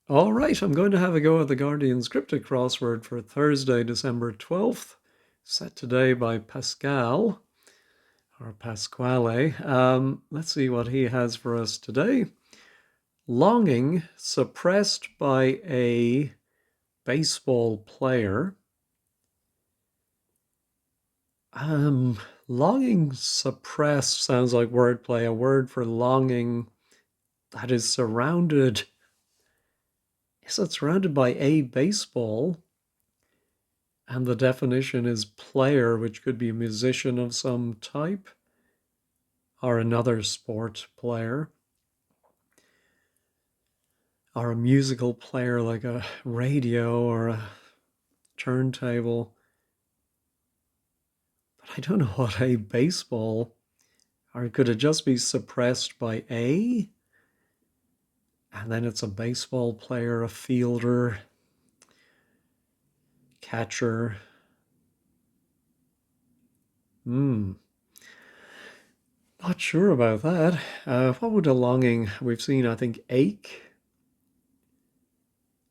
All right, I'm going to have a go at the Guardian's Cryptic Crossword for Thursday, December 12th, set today by Pascal, or Pasquale. Let's see what he has for us today. Longing suppressed by a baseball player. Longing suppressed sounds like wordplay, a word for longing that is surrounded. Yes, it's surrounded by a baseball. And the definition is player, which could be a musician of some type or another sport player or a musical player like a radio or a turntable. But I don't know what a baseball, or could it just be suppressed by a? And then it's a baseball player, a fielder, catcher. Hmm. Not sure about that. What would a longing? We've seen, I think, ache.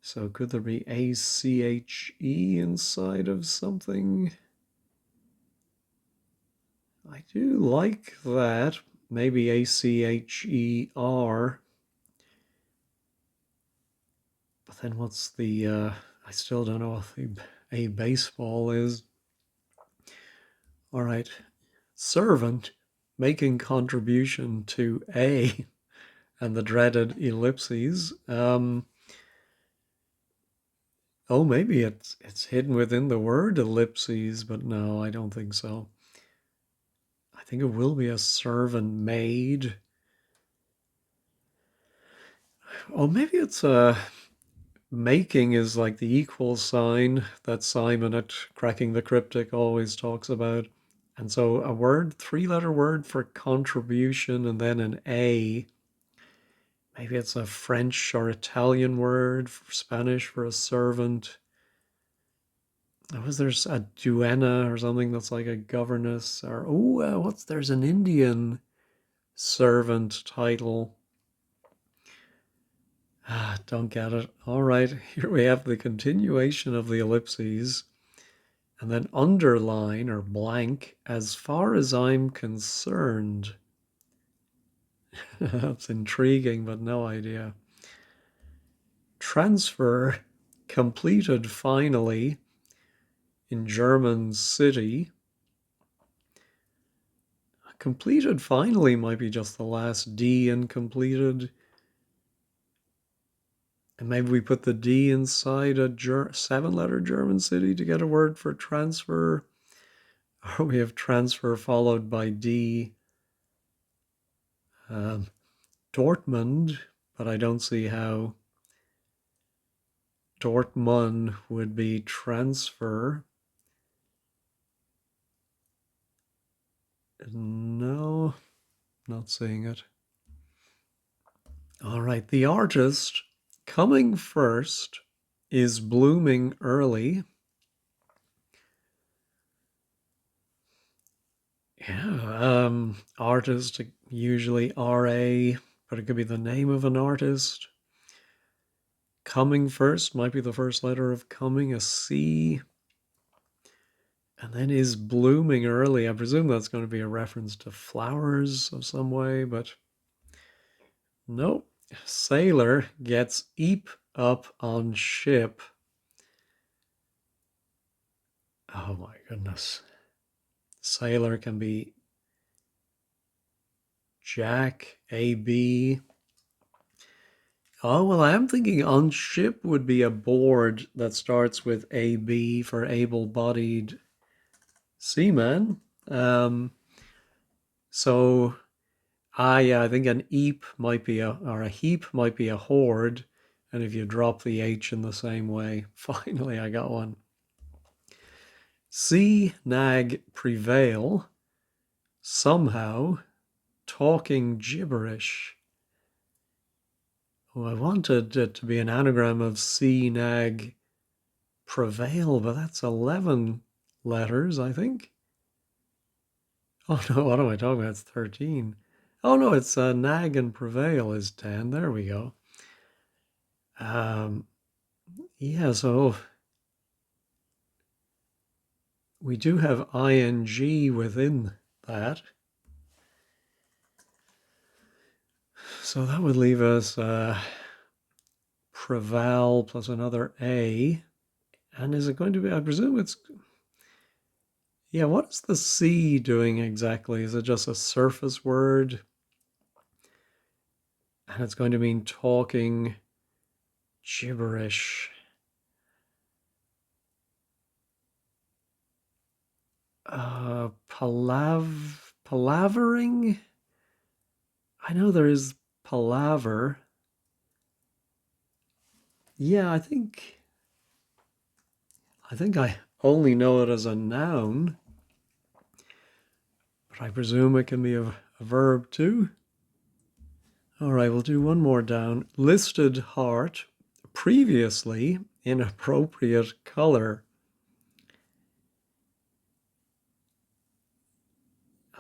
So could there be A-C-H-E inside of something? I do like that. Maybe A-C-H-E-R. But then what's the, I still don't know what the a baseball is. All right. Servant making contribution to A and the dreaded ellipses. Oh, maybe it's hidden within the word ellipses, but no, I don't think so. I think it will be a servant maid. Oh, maybe it's a making is like the equal sign that Simon at Cracking the Cryptic always talks about. And so a word, three-letter word for contribution and then an A. Maybe it's a French or Italian word for Spanish for a servant. Was there a duenna or something that's like a governess? Or, there's an Indian servant title. Don't get it. All right, here we have the continuation of the ellipses. And then underline or blank, as far as I'm concerned. That's intriguing, but no idea. Transfer completed finally in German city. Completed finally might be just the last D in completed. And maybe we put the D inside a seven-letter German city to get a word for transfer. Or we have transfer followed by D. Dortmund, but I don't see how Dortmund would be transfer. No, not seeing it. All right, the artist coming first is blooming early. Yeah, artist, usually R-A, but it could be the name of an artist. Coming first might be the first letter of coming, a C. And then is blooming early. I presume that's going to be a reference to flowers of some way, but nope. Sailor gets eep up on ship. Oh my goodness. Sailor can be Jack, A-B. Oh, well, I am thinking on ship would be a board that starts with A-B for able-bodied seaman. So yeah, I think an eep might be or a heap might be a hoard. And if you drop the H in the same way, finally I got one. See nag prevail, somehow, talking gibberish. Oh, I wanted it to be an anagram of see nag prevail, but that's 11 letters, I think. Oh no, what am I talking about? It's 13. Oh no, it's nag and prevail is 10. There we go. Um, yeah, so we do have ing within that. So that would leave us preval plus another A. And is it going to be, I presume it's, yeah, what is the C doing exactly? Is it just a surface word? And it's going to mean talking gibberish. Palavering? I know there is palaver. Yeah, I think I only know it as a noun, but I presume it can be a verb too. All right, we'll do one more down. Listed heart, previously inappropriate color.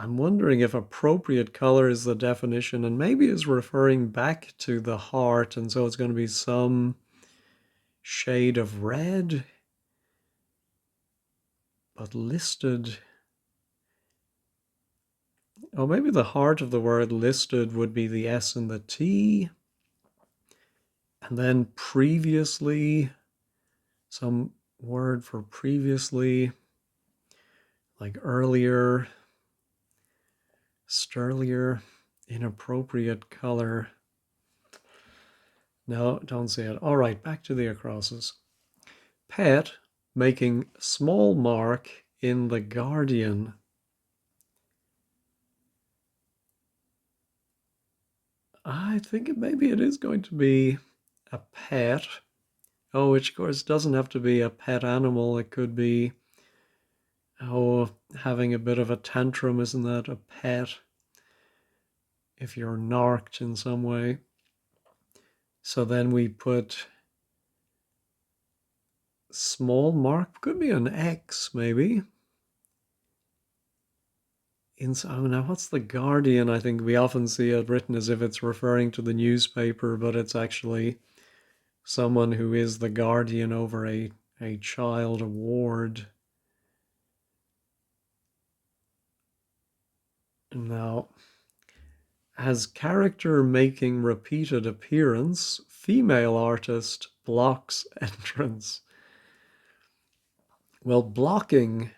I'm wondering if appropriate color is the definition and maybe is referring back to the heart, and so it's going to be some shade of red, but listed. Oh, maybe the heart of the word listed would be the S and the T, and then previously, some word for previously, like earlier, sterlier, inappropriate color. No, don't say it. All right, back to the acrosses. Pet making small mark in the Guardian. I think maybe it is going to be a pet. Oh, which of course doesn't have to be a pet animal. It could be, oh, having a bit of a tantrum, isn't that a pet? If you're narked in some way. So then we put small mark, could be an X maybe. Oh, now what's the Guardian? I think we often see it written as if it's referring to the newspaper, but it's actually someone who is the guardian over a child, a ward. Now, as character making repeated appearance, female artist blocks entrance. Well, blocking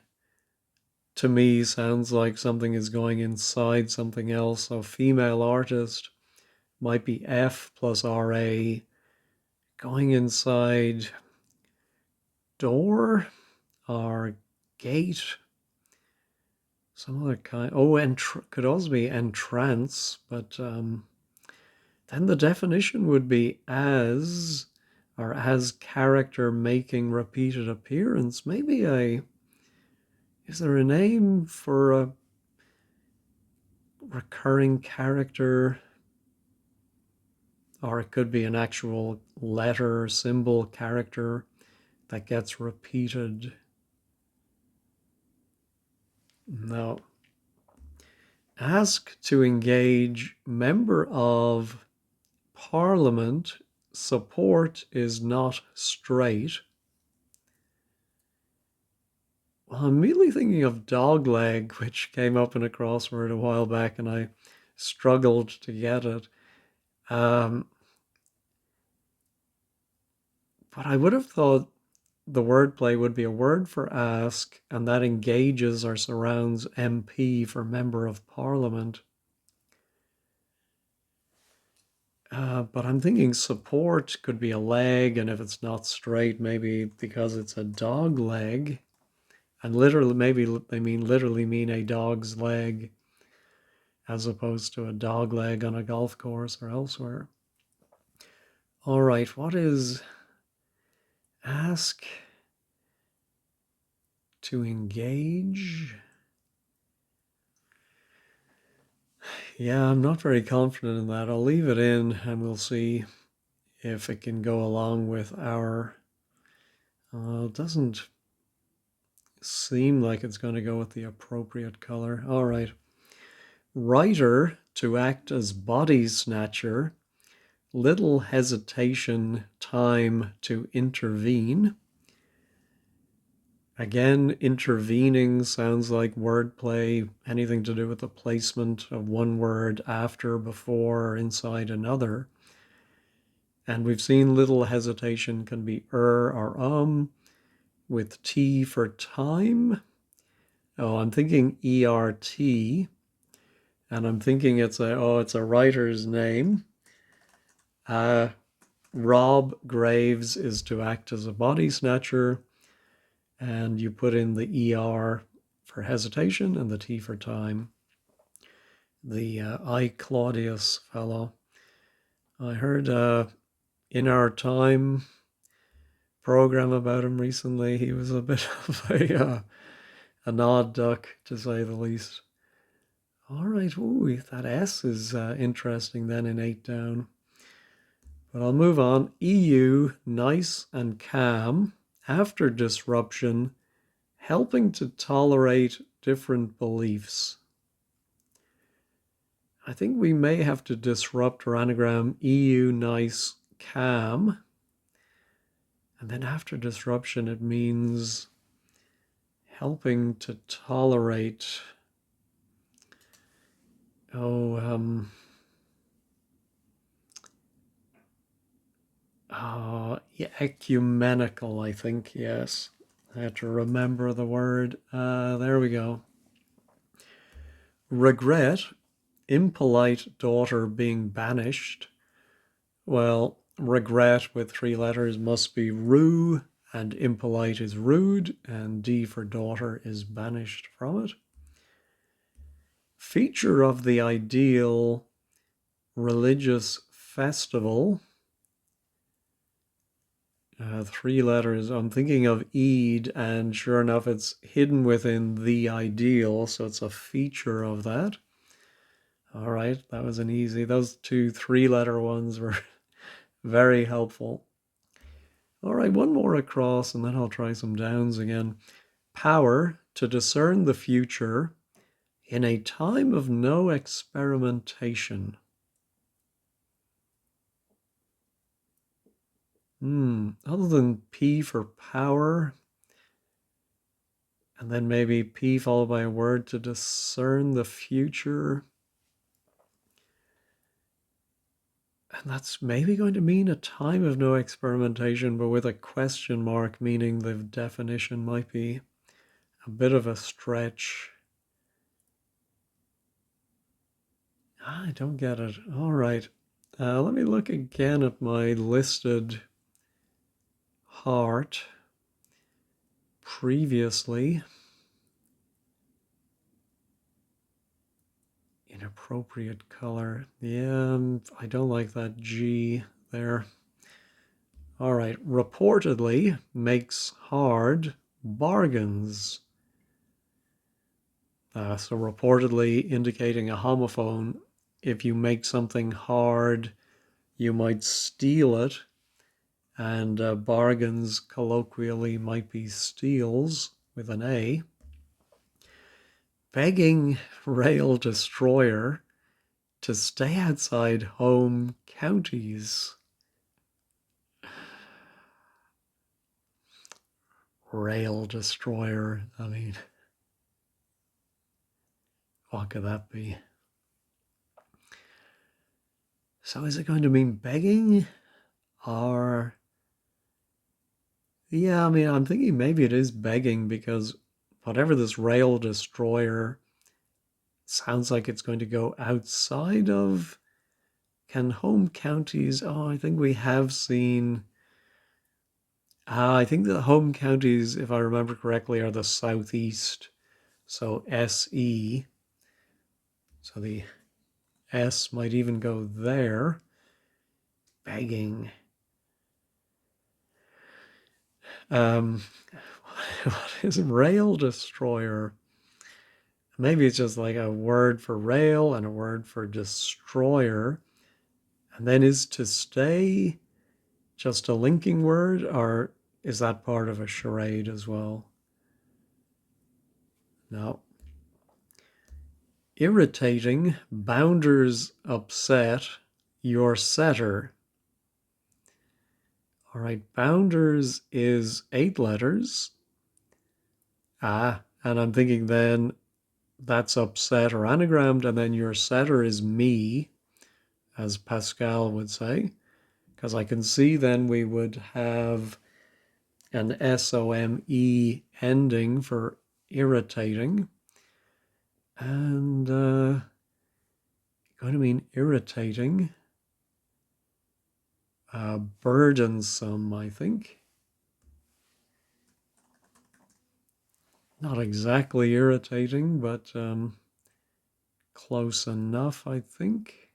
to me sounds like something is going inside something else. So female artist might be F plus RA going inside door or gate, some other kind. Oh, could also be entrance, but then the definition would be as or as character making repeated appearance. Maybe is there a name for a recurring character? Or it could be an actual letter, symbol, character that gets repeated. No. Ask to engage member of parliament. Support is not straight. Well, I'm immediately thinking of dogleg, which came up in a crossword a while back, and I struggled to get it. But I would have thought the wordplay would be a word for ask, and that engages or surrounds MP for member of parliament. But I'm thinking support could be a leg, and if it's not straight, maybe because it's a dog leg. And literally, maybe they literally mean a dog's leg as opposed to a dog leg on a golf course or elsewhere. All right, what is ask to engage? Yeah, I'm not very confident in that. I'll leave it in and we'll see if it can go along with our. It doesn't seem like it's going to go with the appropriate color. All right. Writer to act as body snatcher. Little hesitation time to intervene. Again, intervening sounds like wordplay, anything to do with the placement of one word after, before, or inside another. And we've seen little hesitation can be or with T for time. Oh, I'm thinking ERT, and I'm thinking it's a writer's name. Rob Graves is to act as a body snatcher, and you put in the ER for hesitation and the T for time. The I. Claudius fellow. I heard in our time program about him recently. He was a bit of an odd duck, to say the least. All right, ooh, that S is interesting then in 8 down. But I'll move on. EU, nice and calm. After disruption, helping to tolerate different beliefs. I think we may have to disrupt our anagram EU, nice, calm. And then after disruption, it means helping to tolerate. Yeah, ecumenical, I think, yes. I had to remember the word. There we go. Regret, impolite daughter being banished. Well, regret with 3 letters must be rue, and impolite is rude, and D for daughter is banished from it. Feature of the ideal religious festival. 3 letters. I'm thinking of Eid, and sure enough, it's hidden within the ideal, so it's a feature of that. All right, that was an easy. Those 2 3-letter ones were very helpful. All right, one more across, and then I'll try some downs again. Power to discern the future in a time of no experimentation. Other than P for power, and then maybe P followed by a word to discern the future. And that's maybe going to mean a time of no experimentation, but with a question mark, meaning the definition might be a bit of a stretch. I don't get it. All right. Let me look again at my listed heart previously. Inappropriate color. Yeah, I don't like that G there. All right. Reportedly makes hard bargains. So reportedly indicating a homophone. If you make something hard, you might steal it. And bargains colloquially might be steals with an A. Begging rail destroyer to stay outside home counties. Rail destroyer, I mean, what could that be? So is it going to mean begging? Or, yeah, I mean, I'm thinking maybe it is begging, because whatever this rail destroyer sounds like it's going to go outside of. Can home counties, I think we have seen, I think the home counties, if I remember correctly, are the southeast. So SE. So the S might even go there. Begging. What is rail destroyer? Maybe it's just like a word for rail and a word for destroyer. And then is to stay just a linking word, or is that part of a charade as well? No. Irritating, bounders upset, your setter. All right, bounders is 8 letters. And I'm thinking then that's upset or anagrammed, and then your setter is me, as Pascal would say, because I can see then we would have an SOME ending for irritating, and going to mean irritating, burdensome, I think. Not exactly irritating, but close enough, I think.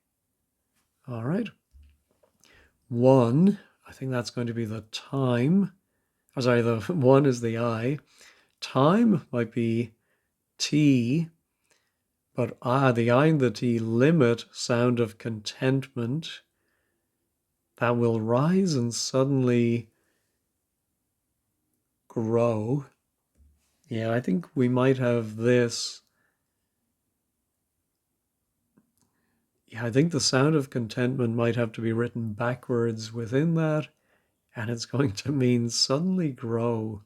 All right. One, I think that's going to be the time. Oh, sorry, the one is the I. Time might be T, but the I and the T limit sound of contentment that will rise and suddenly grow. Yeah, I think we might have this. Yeah, I think the sound of contentment might have to be written backwards within that, and it's going to mean suddenly grow.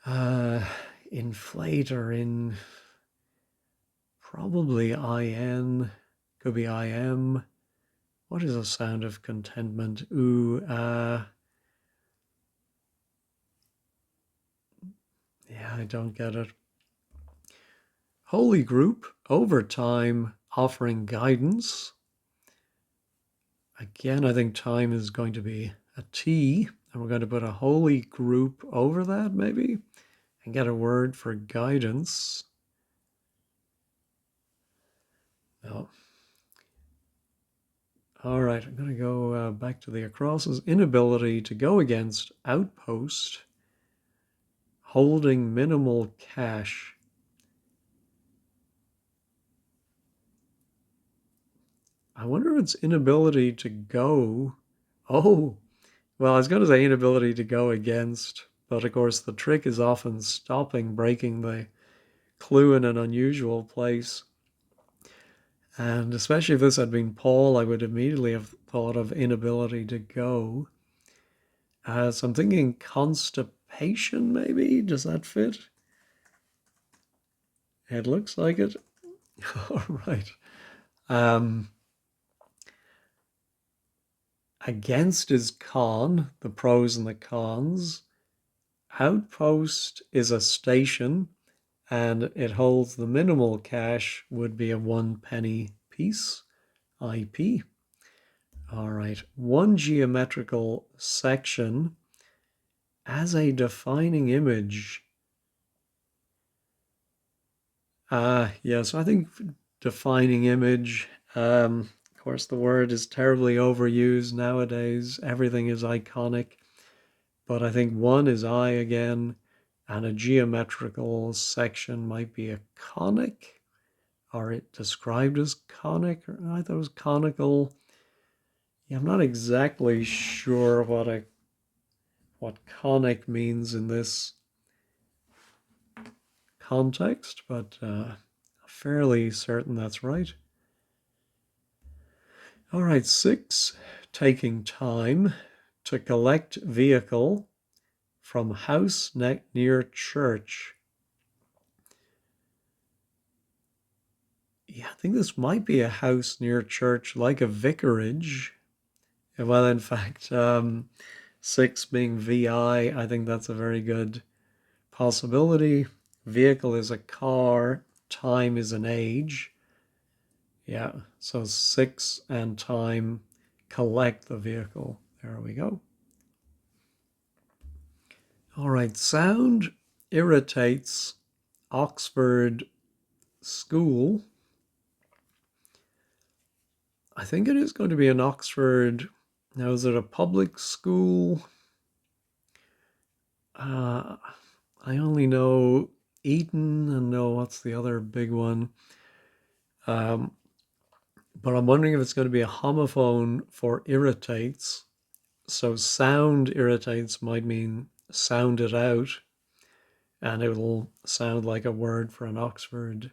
Uh, inflate or in probably IN, could be IM. What is a sound of contentment? Ooh, yeah, I don't get it. Holy group, over time, offering guidance. Again, I think time is going to be a T, and we're going to put a holy group over that, maybe, and get a word for guidance. No. All right, I'm going to go back to the acrosses. Inability to go against, outpost, holding minimal cash. I wonder if it's inability to go. Oh, well, I was going to say inability to go against, but of course the trick is often stopping, breaking the clue in an unusual place. And especially if this had been Paul, I would immediately have thought of inability to go. So I'm thinking constipation, maybe? Does that fit? It looks like it. All right. Um, against is con, the pros and the cons. Outpost is a station, and it holds the minimal cash, would be a 1 penny piece, IP. All right, one geometrical section as a defining image. Yes, I think defining image. Of course, the word is terribly overused nowadays. Everything is iconic. But I think one is I again, and a geometrical section might be a conic, or it described as conic, or I thought it was conical. Yeah, I'm not exactly sure what conic means in this context, but fairly certain that's right. All right, 6, taking time to collect vehicle from house near church. Yeah, I think this might be a house near church, like a vicarage. Well, in fact, 6 being VI, I think that's a very good possibility. Vehicle is a car, time is an age. Yeah, so 6 and time collect the vehicle. There we go. All right, sound irritates Oxford School. I think it is going to be an Oxford. Now, is it a public school? I only know Eton and know what's the other big one. Um, but I'm wondering if it's going to be a homophone for irritates. So sound irritates might mean sound it out, and it will sound like a word for an Oxford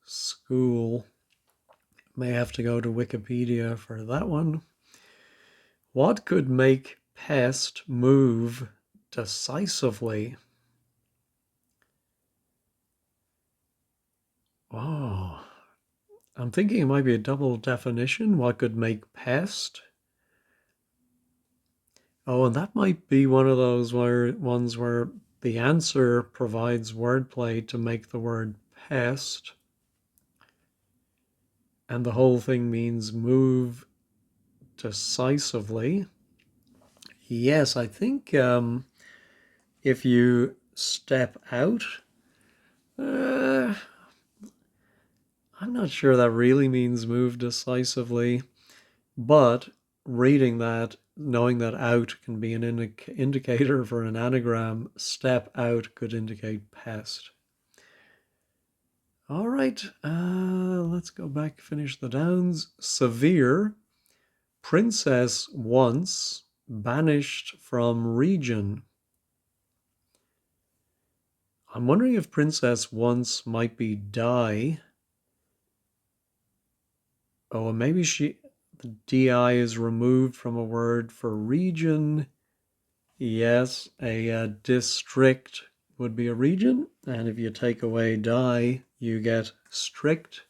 school. May have to go to Wikipedia for that one. What could make pest move decisively? Oh, I'm thinking it might be a double definition. What could make pest? Oh, and that might be one of those ones where the answer provides wordplay to make the word pest, and the whole thing means move decisively. Yes, I think if you step out, uh, I'm not sure that really means move decisively, but reading that, knowing that out can be an indicator for an anagram, step out could indicate pest. All right, let's go back, finish the downs. Severe, princess once, banished from region. I'm wondering if princess once might be die. Oh, maybe the DI is removed from a word for region. Yes, a district would be a region. And if you take away die, you get strict.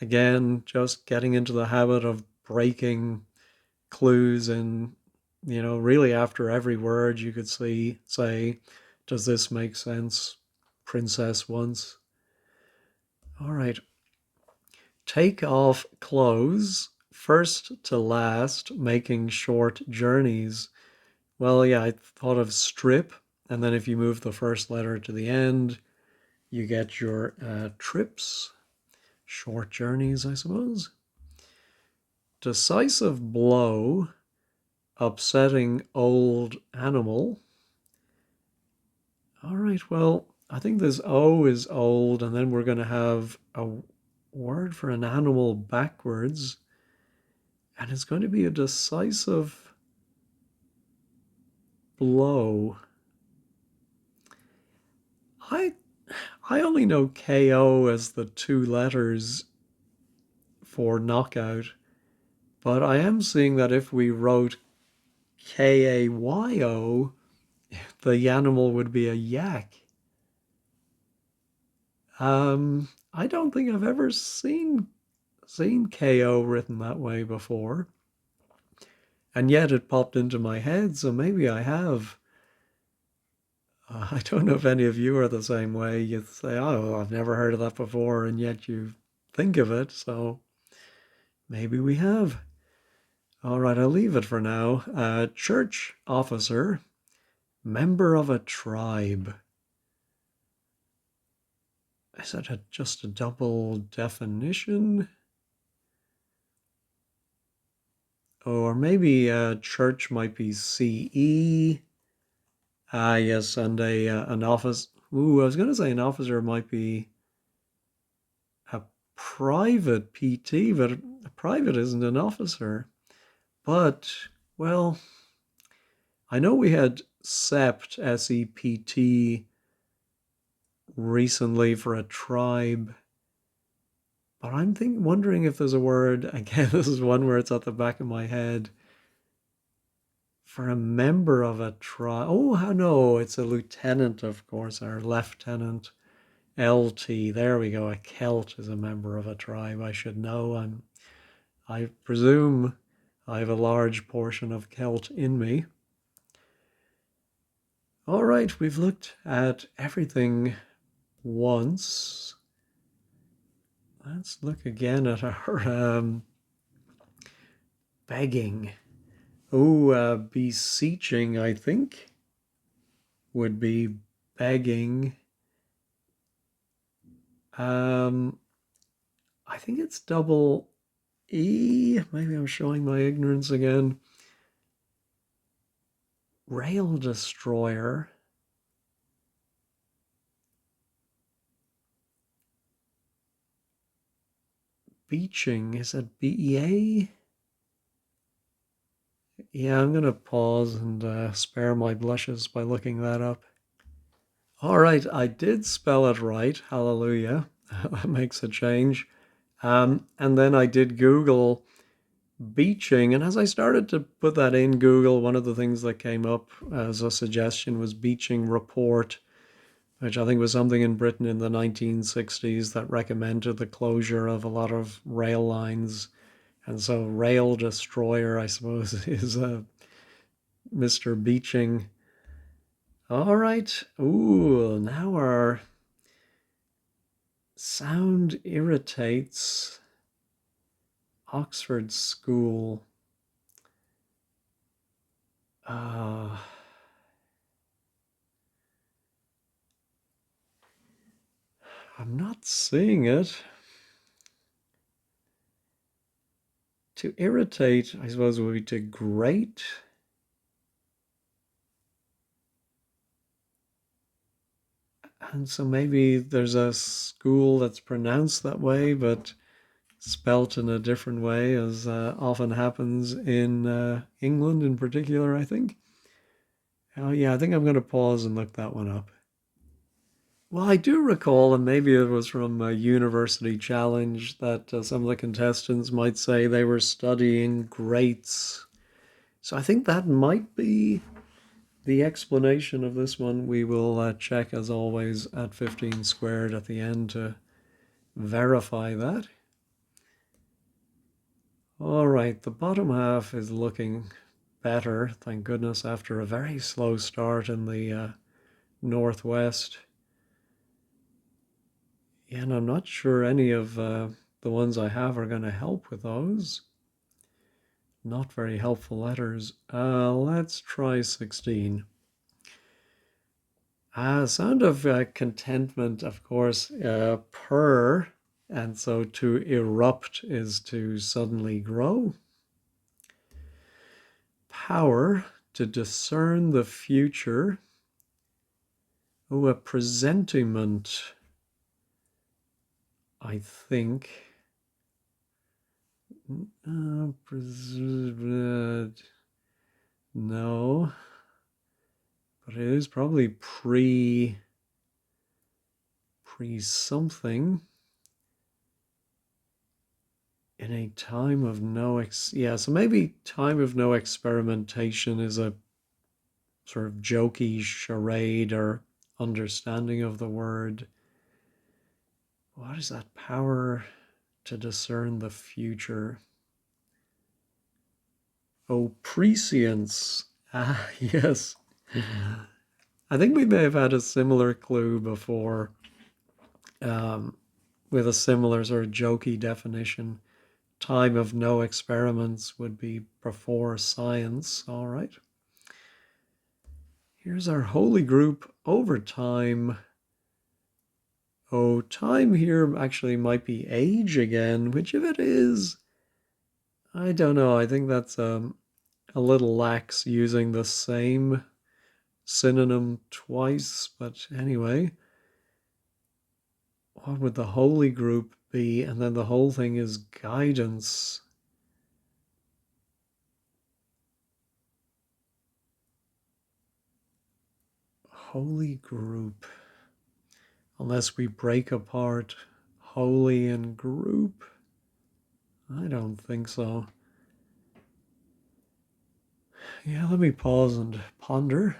Again, just getting into the habit of breaking clues and, really after every word you could say, does this make sense? Princess once. All right. Take off clothes first to last, making short journeys. Well, yeah, I thought of strip, and then if you move the first letter to the end, you get your trips, short journeys, I suppose. Decisive blow, upsetting old animal. All right, well, I think this O is old, and then we're going to have a word for an animal backwards, and it's going to be a decisive blow. I I only know KO as the two letters for knockout, but I am seeing that if we wrote KAYO, the animal would be a yak. I don't think I've ever seen KO written that way before, and yet it popped into my head, so maybe I have. I don't know if any of you are the same way. You say, "Oh, I've never heard of that before," and yet you think of it, so maybe we have. All right, I'll leave it for now. Church officer, member of a tribe. Is that just a double definition? Or maybe church might be CE. Ah, yes, and an office. Ooh, I was going to say an officer might be a private PT, but a private isn't an officer. But, well, I know we had SEPT, SEPT, recently for a tribe. But I'm wondering if there's a word, again, this is one where it's at the back of my head, for a member of a tribe. Oh, no, it's a lieutenant, of course, or lieutenant. LT, there we go. A Celt is a member of a tribe. I should know. I presume I have a large portion of Celt in me. All right, we've looked at everything once. Let's look again at our begging. Oh, beseeching, I think, would be begging. I think it's double E. Maybe I'm showing my ignorance again. Rail destroyer. Beaching. Is that BEA? Yeah, I'm going to pause and spare my blushes by looking that up. All right, I did spell it right. Hallelujah. That makes a change. And then I did Google beaching, and as I started to put that in Google, one of the things that came up as a suggestion was beaching report, which I think was something in Britain in the 1960s that recommended the closure of a lot of rail lines. And so Rail Destroyer, I suppose, is Mr. Beaching. All right. Ooh, now our sound irritates Oxford School. Uh, I'm not seeing it. To irritate, I suppose, would be to grate. And so maybe there's a school that's pronounced that way, but spelt in a different way, as often happens in England in particular, I think. Oh, yeah, I think I'm going to pause and look that one up. Well, I do recall, and maybe it was from a university challenge, that some of the contestants might say they were studying greats. So I think that might be the explanation of this one. We will check, as always, at 15 squared at the end to verify that. All right, the bottom half is looking better, thank goodness, after a very slow start in the northwest. Yeah, and I'm not sure any of the ones I have are going to help with those. Not very helpful letters. Let's try 16. Sound of contentment, of course, purr, and so to erupt is to suddenly grow. Power, to discern the future. Oh, a presentiment, I think. No, but it is probably pre something. In a time of no yeah, so maybe time of no experimentation is a sort of jokey charade or understanding of the word. What is that power to discern the future? Oh, prescience. Ah, yes. I think we may have had a similar clue before, um, with a similar sort of jokey definition. Time of no experiments would be before science. All right. Here's our holy group over time. Oh, time here actually might be age again, which if it is, I don't know. I think that's a little lax using the same synonym twice. But anyway, what would the holy group be? And then the whole thing is guidance. Holy group. Unless we break apart holy and group. I don't think so. Yeah, let me pause and ponder.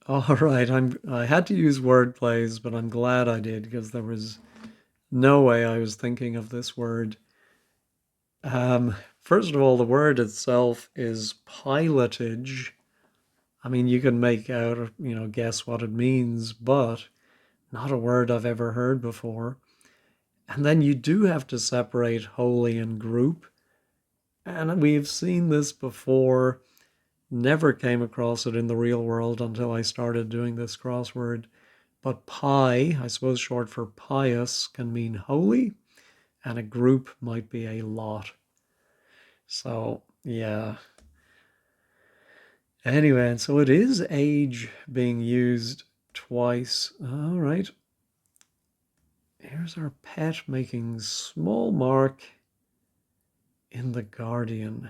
All right, I had to use word plays, but I'm glad I did because there was no way I was thinking of this word. First of all, the word itself is pilotage. I mean, you can make out, guess what it means, but not a word I've ever heard before. And then you do have to separate holy and group. And we've seen this before. Never came across it in the real world until I started doing this crossword. But pi, I suppose short for pious, can mean holy, and a group might be a lot. So, yeah. Anyway, and so it is age being used twice. All right. Here's our pet making small mark in the Guardian.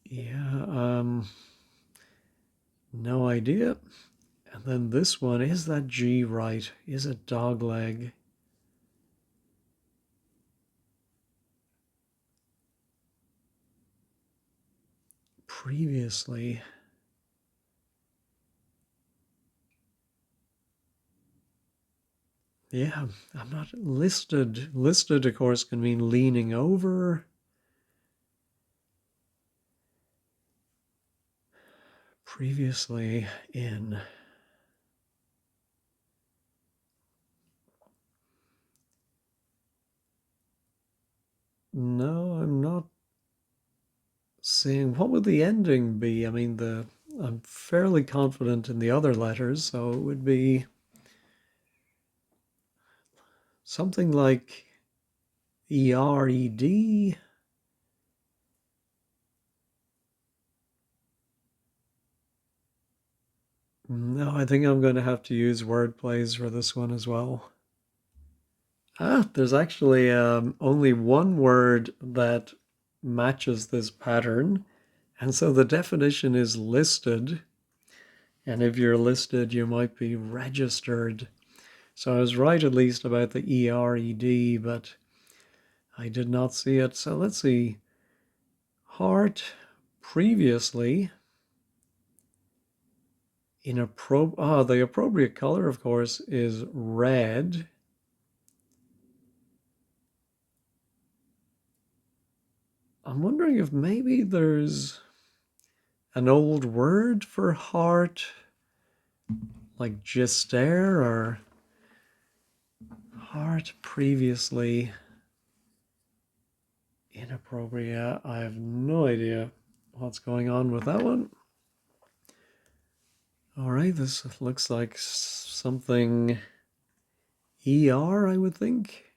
Yeah, No idea. And then this one, is that G right? Is it dog leg? Previously. Yeah, I'm not listed. Listed, of course, can mean leaning over. Previously in. No, I'm not seeing. What would the ending be? I mean, I'm fairly confident in the other letters, so it would be something like ERED. No, I think I'm going to have to use word plays for this one as well. There's actually only one word that matches this pattern. And so the definition is listed. And if you're listed, you might be registered. So I was right at least about the ERED, but I did not see it. So let's see. Heart previously the appropriate color, of course, is red. I'm wondering if maybe there's an old word for heart, like gister or heart previously inappropriate. I have no idea what's going on with that one. All right, this looks like something ER, I would think.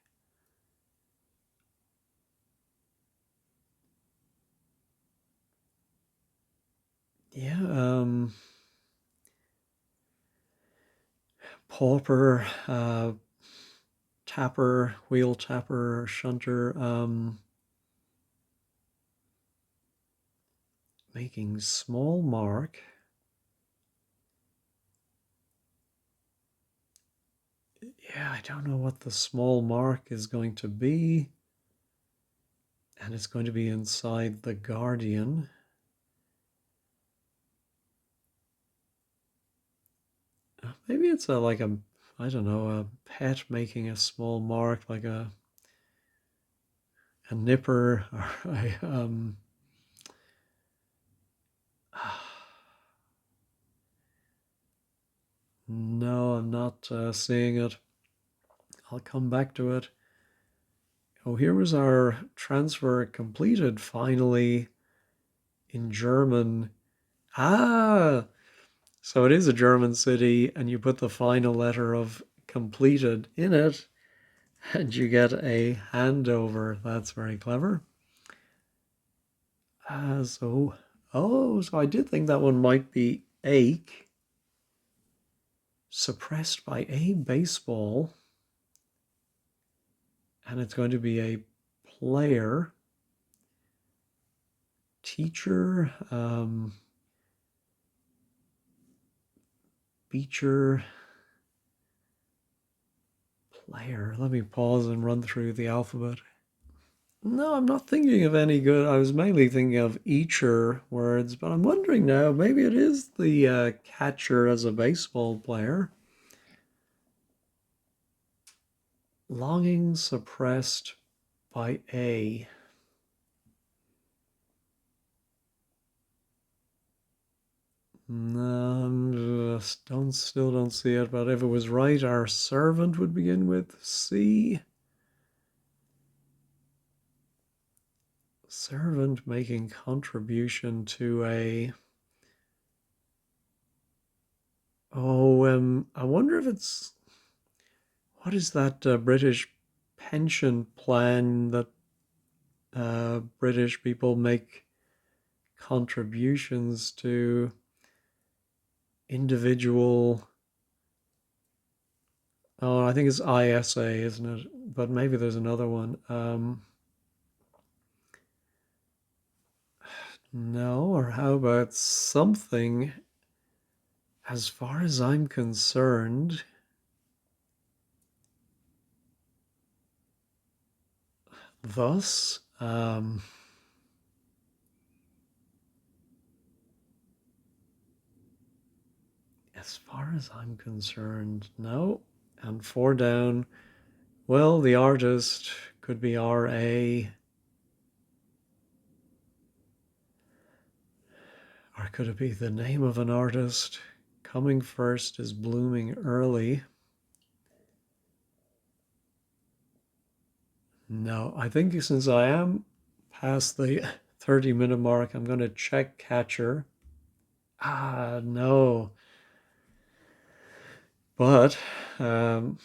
Yeah, pauper, tapper, wheel tapper, shunter, making small mark. Yeah, I don't know what the small mark is going to be. And it's going to be inside the Guardian. Maybe it's like a, I don't know, a pet making a small mark, like a nipper or no, I'm not seeing it. I'll come back to it. Oh, here was our transfer completed finally in German. Ah, so it is a German city, and you put the final letter of completed in it, and you get a handover. That's very clever. So I did think that one might be ache, suppressed by a baseball, and it's going to be a player, teacher, beacher, player. Let me pause and run through the alphabet. No, I'm not thinking of any good. I was mainly thinking of eacher words, but I'm wondering now, maybe it is the catcher as a baseball player. Longing suppressed by a. No, still don't see it, but if it was right, our servant would begin with C. Servant making contribution to a. I wonder if it's. What is that British pension plan that British people make contributions to individual. Oh, I think it's ISA, isn't it? But maybe there's another one. No, or how about something As far as I'm concerned, thus, as far as I'm concerned, no. And 4 down, well, the artist could be R.A., or could it be the name of an artist? Coming first is blooming early. No, I think since I am past the 30-minute mark, I'm going to check catcher. Ah, no. But, oh,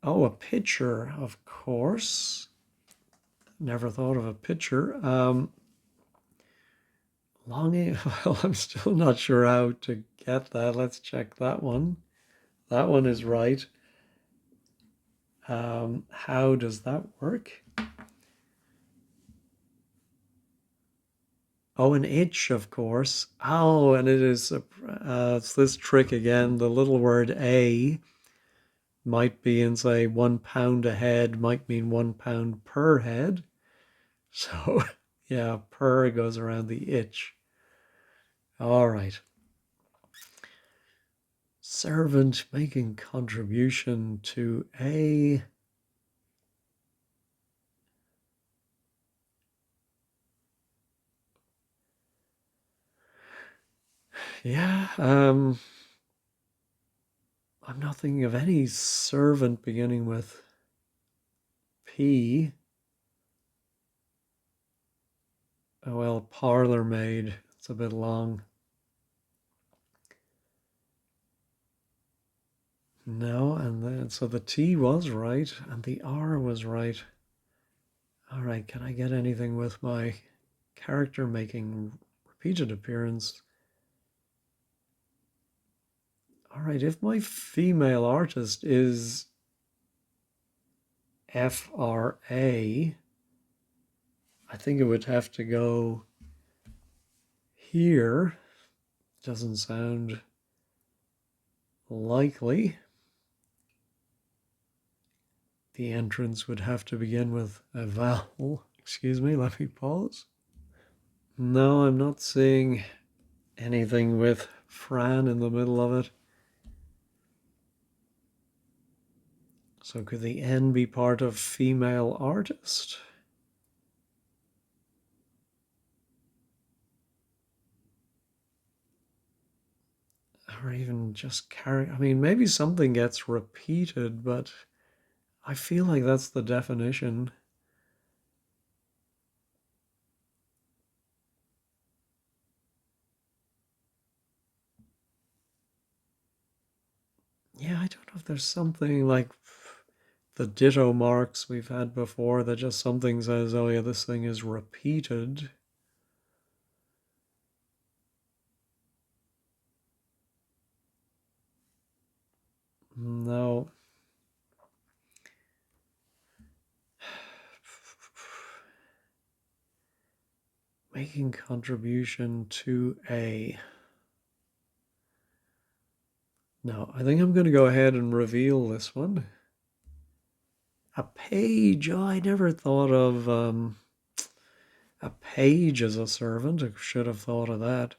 a pitcher, of course. Never thought of a pitcher. Longing, well, I'm still not sure how to get that. Let's check that one. That one is right. How does that work? Oh, an itch, of course. Oh, and it is it's this trick again. The little word a might be in, say, 1 pound a head, might mean 1 pound per head. So, yeah, per goes around the itch. All right. Servant making contribution to a. Yeah, I'm not thinking of any servant beginning with P. Oh, well, parlor maid. It's a bit long. No, and then so the T was right and the R was right. All right, can I get anything with my character making repeated appearance? All right, if my female artist is FRA, I think it would have to go here. Doesn't sound likely. The entrance would have to begin with a vowel. Excuse me, let me pause. No, I'm not seeing anything with Fran in the middle of it. So could the N be part of female artist? Or even just character? I mean, maybe something gets repeated, but I feel like that's the definition. Yeah, I don't know if there's something like the ditto marks we've had before that just something says, oh yeah, this thing is repeated. No. Making contribution to a. No, I think I'm going to go ahead and reveal this one. A page. Oh, I never thought of a page as a servant. I should have thought of that.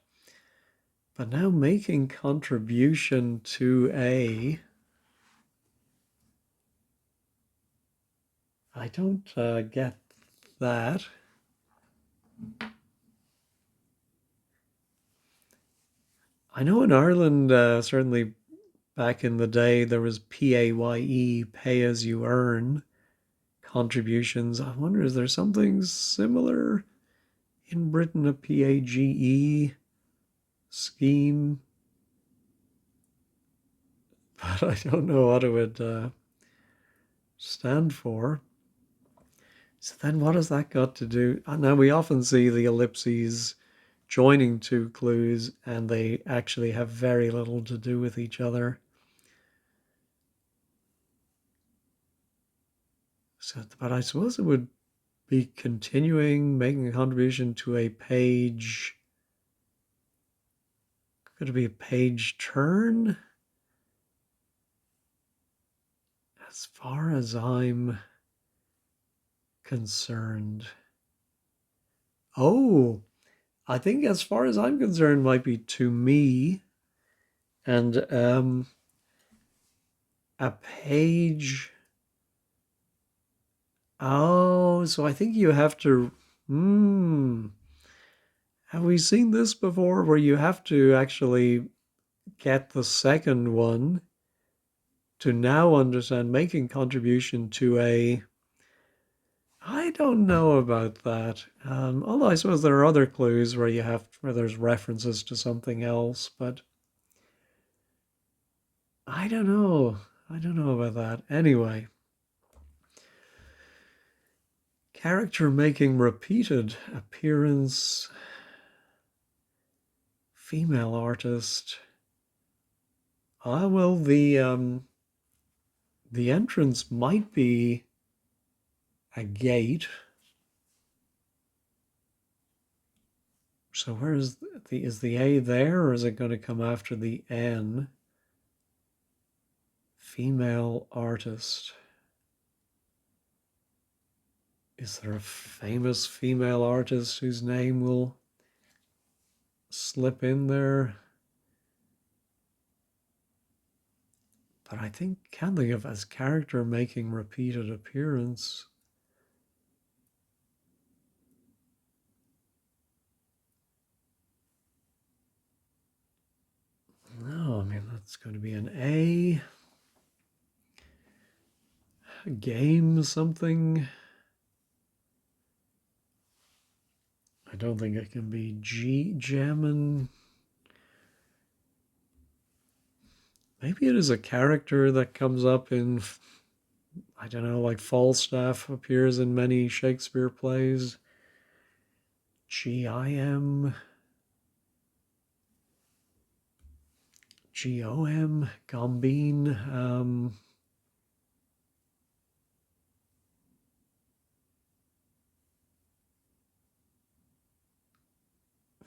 But now making contribution to a. I don't get that. I know in Ireland, certainly back in the day, there was PAYE, pay as you earn contributions. I wonder, is there something similar in Britain, a PAGE scheme? But I don't know what it would stand for. So then what has that got to do? Now we often see the ellipses joining two clues and they actually have very little to do with each other. So, but I suppose it would be continuing, making a contribution to a page. Could it be a page turn? As far as I'm concerned. Oh, I think as far as I'm concerned might be to me. And a page. Oh, so I think you have to. Have we seen this before where you have to actually get the second one to now understand making contribution to a. I don't know about that. Although I suppose there are other clues where where there's references to something else, but I don't know. I don't know about that. Anyway, character making repeated appearance, female artist. Ah, well, the entrance might be a gate. So where is the A there, or is it going to come after the N? Female artist. Is there a famous female artist whose name will slip in there? But I can't think of as character making repeated appearance. No, I mean, that's going to be an A. Game something. I don't think it can be G. Jammin'. Maybe it is a character that comes up in, I don't know, like Falstaff appears in many Shakespeare plays. G-I-M. G-O-M. Gombeen.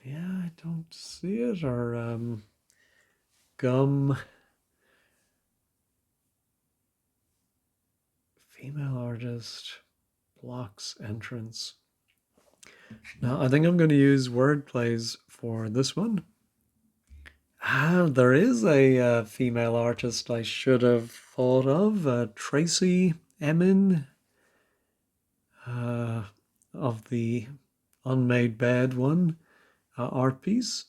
Yeah, I don't see it. Or gum. Female artist blocks entrance. Now, I think I'm going to use word plays for this one. Ah, there is a female artist I should have thought of, Tracy Emin, uh, of the Unmade Bed one art piece.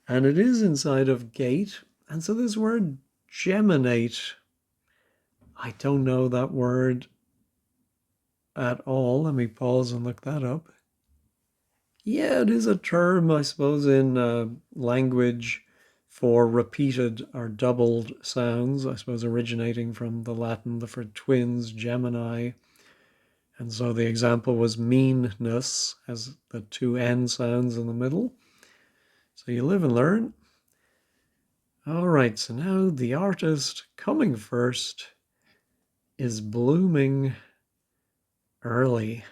And it is inside of gate. And so this word geminate, I don't know that word at all. Let me pause and look that up. Yeah, it is a term, I suppose, in language for repeated or doubled sounds, I suppose originating from the Latin for twins, Gemini. And so the example was meanness, has the two N sounds in the middle. So you live and learn. All right, so now the artist coming first is blooming early.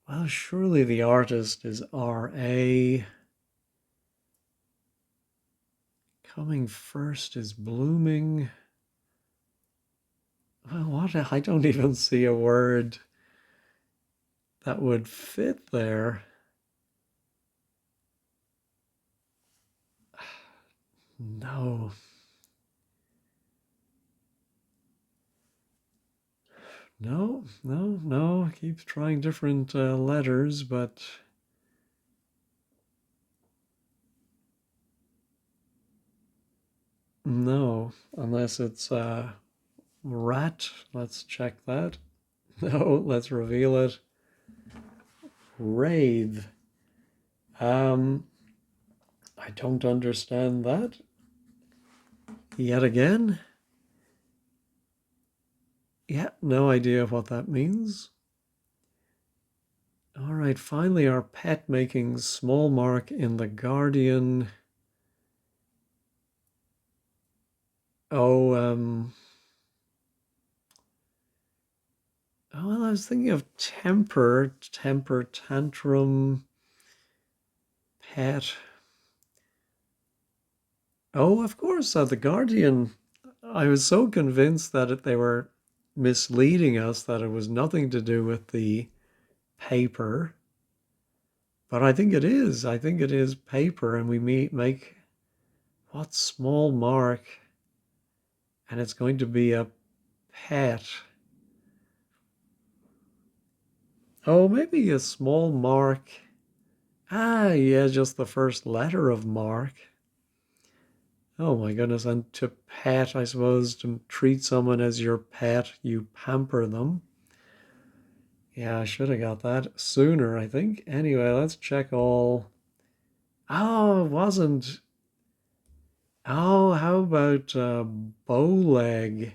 Well, surely the artist is R.A. Coming first is blooming. Well, what? I don't even see a word that would fit there. No. No. Keep trying different letters, but no, unless it's rat. Let's check that. No, let's reveal it. Wraith. I don't understand that. Yet again. Yeah, no idea what that means. All right, finally, our pet making small mark in the Guardian. Oh, well, I was thinking of temper, tantrum, pet. Oh, of course, The Guardian. I was so convinced that they were misleading us, that it was nothing to do with the paper. But I think it is. I think it is paper, and we make what small mark, and it's going to be a pet. Oh, maybe a small mark. Ah, yeah, just the first letter of mark. Oh my goodness. And to pet, I suppose, to treat someone as your pet, you pamper them. Yeah, I should have got that sooner, I think. Anyway, let's check all. Oh, it wasn't. Oh, how about bow leg?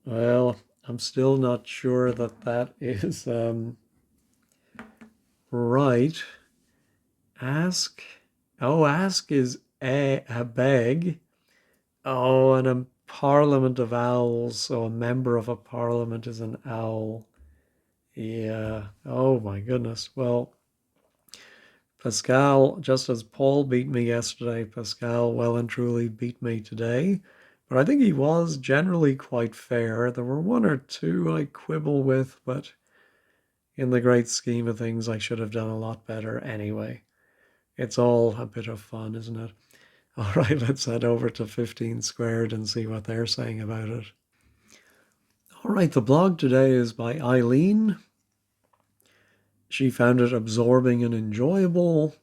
Well, I'm still not sure that that is right. Ask. Oh, ask is a beg. Oh, and a parliament of owls. So a member of a parliament is an owl. Yeah. Oh my goodness. Well, Pascal, just as Paul beat me yesterday, Pascal well and truly beat me today. But I think he was generally quite fair. There were one or two I quibble with, but in the great scheme of things, I should have done a lot better anyway. It's all a bit of fun, isn't it? All right, let's head over to 15 squared and see what they're saying about it. All right, the blog today is by Eileen. She found it absorbing and enjoyable.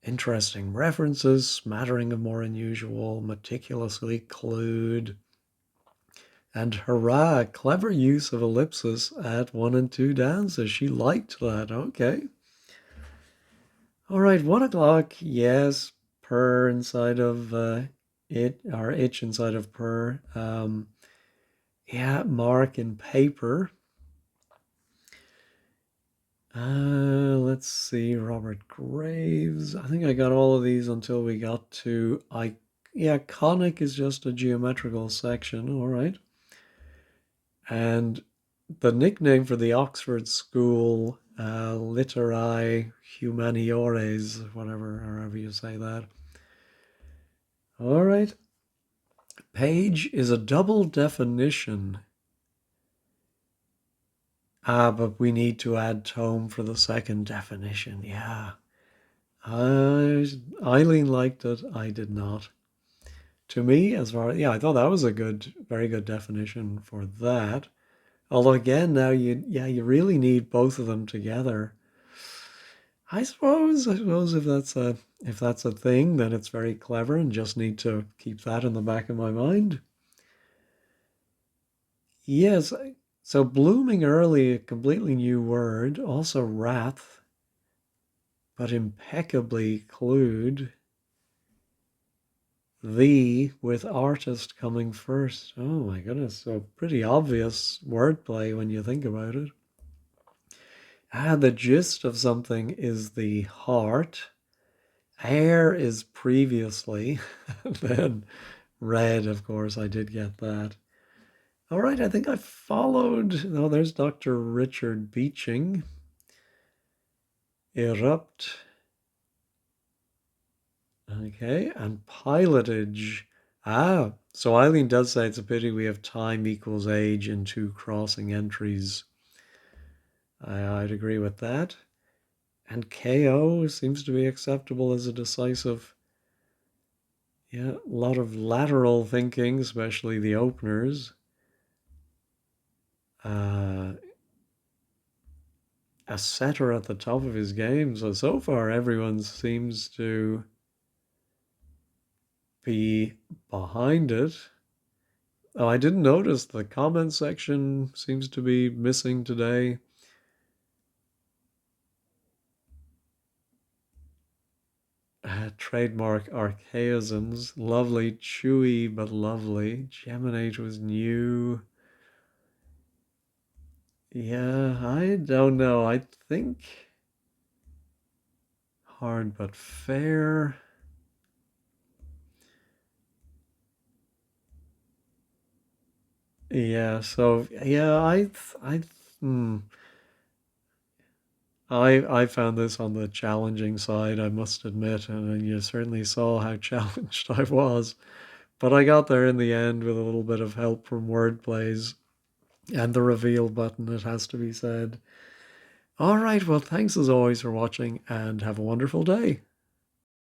Interesting references, smattering of more unusual, meticulously clued. And hurrah, clever use of ellipsis at 1 and 2 dances. She liked that. Okay. All right, 1 o'clock. Yes, per inside of it, or itch inside of per. Yeah, mark in paper. Let's see, Robert Graves. I think I got all of these until we got to yeah, conic is just a geometrical section, all right. And the nickname for the Oxford School, Literae Humaniores, whatever, however you say that. All right. Page is a double definition. Ah, but we need to add tome for the second definition. Yeah. Eileen liked it. I did not. To me, as far yeah, I thought that was a good, very good definition for that. Although again, now you really need both of them together. I suppose if that's a thing, then it's very clever, and just need to keep that in the back of my mind. Yes, so blooming early, a completely new word. Also wrath, but impeccably clued. The with artist coming first. Oh my goodness. So pretty obvious wordplay when you think about it. The gist of something is the heart. Air is previously. Then red, of course, I did get that. All right, I think I followed. Oh, there's Dr. Richard Beeching. Erupt. Okay, and pilotage. So Eileen does say it's a pity we have time equals age in two crossing entries. I'd agree with that. And KO seems to be acceptable as a decisive. Yeah, a lot of lateral thinking, especially the openers. Uh, a setter at the top of his game. So far, everyone seems to be behind it. Oh, I didn't notice the comment section seems to be missing today. Trademark archaisms. Lovely, chewy, but lovely. Geminate was new. Yeah, I don't know. I think hard but fair. Yeah, so yeah, hmm. I found this on the challenging side, I must admit, and you certainly saw how challenged I was. But I got there in the end with a little bit of help from word plays and the reveal button, it has to be said. All right, well, thanks as always for watching and have a wonderful day.